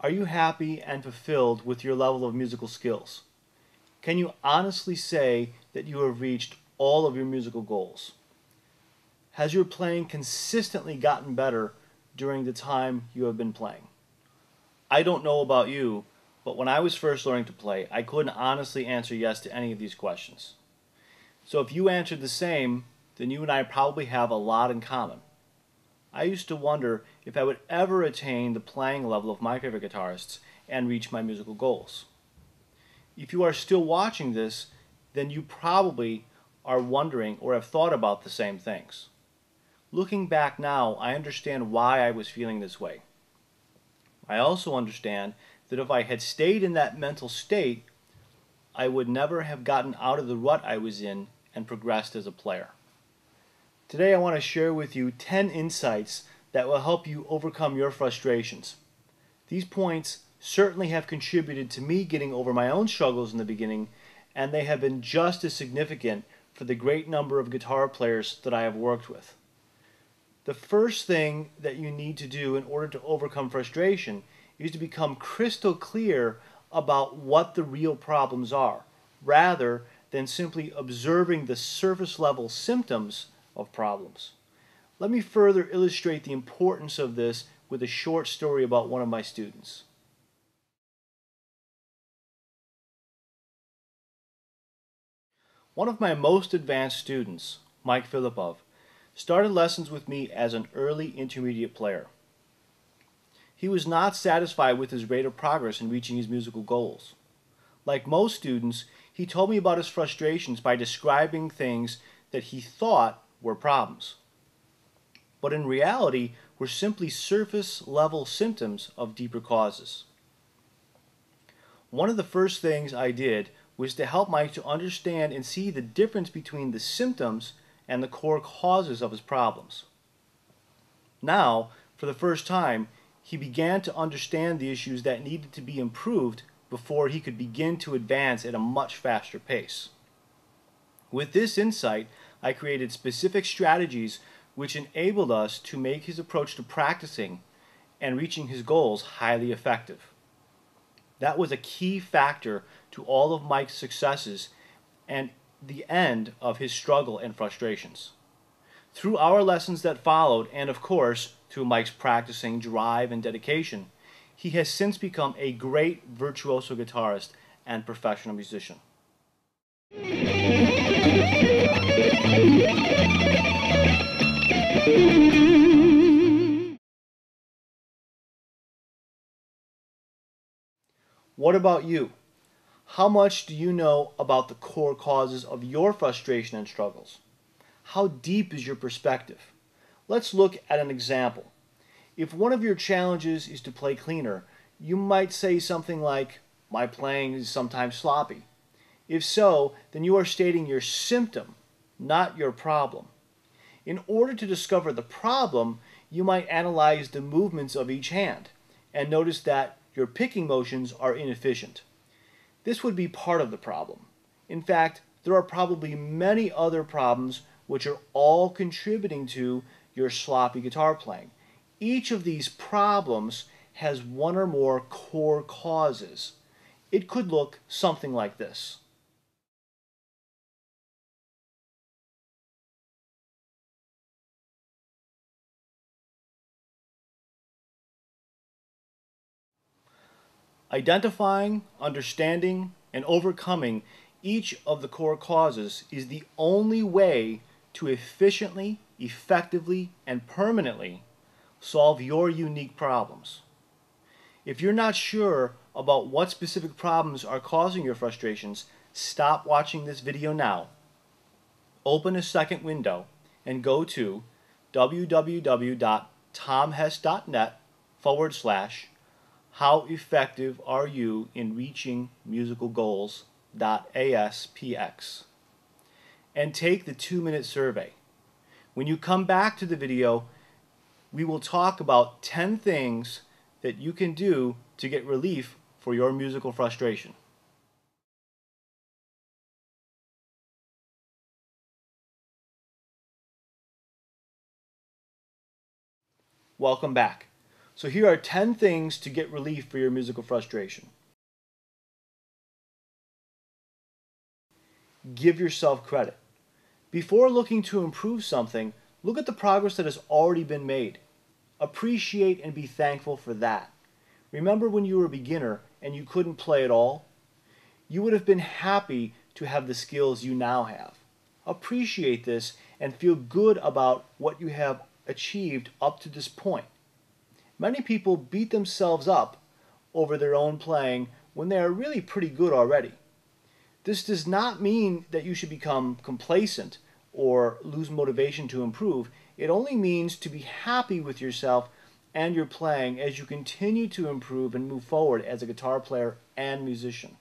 Are you happy and fulfilled with your level of musical skills? Can you honestly say that you have reached all of your musical goals? Has your playing consistently gotten better during the time you have been playing? I don't know about you, but when I was first learning to play, I couldn't honestly answer yes to any of these questions. So if you answered the same, then you and I probably have a lot in common. I used to wonder if I would ever attain the playing level of my favorite guitarists and reach my musical goals. If you are still watching this, then you probably are wondering or have thought about the same things. Looking back now, I understand why I was feeling this way. I also understand that if I had stayed in that mental state, I would never have gotten out of the rut I was in and progressed as a player. Today I want to share with you 10 insights that will help you overcome your frustrations. These points certainly have contributed to me getting over my own struggles in the beginning, and they have been just as significant for the great number of guitar players that I have worked with. The first thing that you need to do in order to overcome frustration is to become crystal clear about what the real problems are, rather than simply observing the surface level symptoms of problems. Let me further illustrate the importance of this with a short story about one of my students. One of my most advanced students, Mike Filipov, started lessons with me as an early intermediate player. He was not satisfied with his rate of progress in reaching his musical goals. Like most students, he told me about his frustrations by describing things that he thought were problems, but in reality were simply surface level symptoms of deeper causes. One of the first things I did was to help Mike to understand and see the difference between the symptoms and the core causes of his problems. Now, for the first time, he began to understand the issues that needed to be improved before he could begin to advance at a much faster pace. With this insight, I created specific strategies which enabled us to make his approach to practicing and reaching his goals highly effective. That was a key factor to all of Mike's successes and the end of his struggle and frustrations. Through our lessons that followed, and of course, through Mike's practicing, drive, and dedication, he has since become a great virtuoso guitarist and professional musician. What about you? How much do you know about the core causes of your frustration and struggles? How deep is your perspective? Let's look at an example. If one of your challenges is to play cleaner, you might say something like, "My playing is sometimes sloppy." If so, then you are stating your symptom, not your problem. In order to discover the problem, you might analyze the movements of each hand and notice that your picking motions are inefficient. This would be part of the problem. In fact, there are probably many other problems which are all contributing to your sloppy guitar playing. Each of these problems has one or more core causes. It could look something like this. Identifying, understanding, and overcoming each of the core causes is the only way to efficiently, effectively, and permanently solve your unique problems. If you're not sure about what specific problems are causing your frustrations, stop watching this video now. Open a second window and go to www.tomhess.net/ how effective are you in reaching musical goals.aspx and take the 2-minute survey. When you come back to the video, we will talk about 10 things that you can do to get relief for your musical frustration. Welcome back. So here are 10 things to get relief for your musical frustration. Give yourself credit. Before looking to improve something, look at the progress that has already been made. Appreciate and be thankful for that. Remember when you were a beginner and you couldn't play at all? You would have been happy to have the skills you now have. Appreciate this and feel good about what you have achieved up to this point. Many people beat themselves up over their own playing when they are really pretty good already. This does not mean that you should become complacent or lose motivation to improve. It only means to be happy with yourself and your playing as you continue to improve and move forward as a guitar player and musician.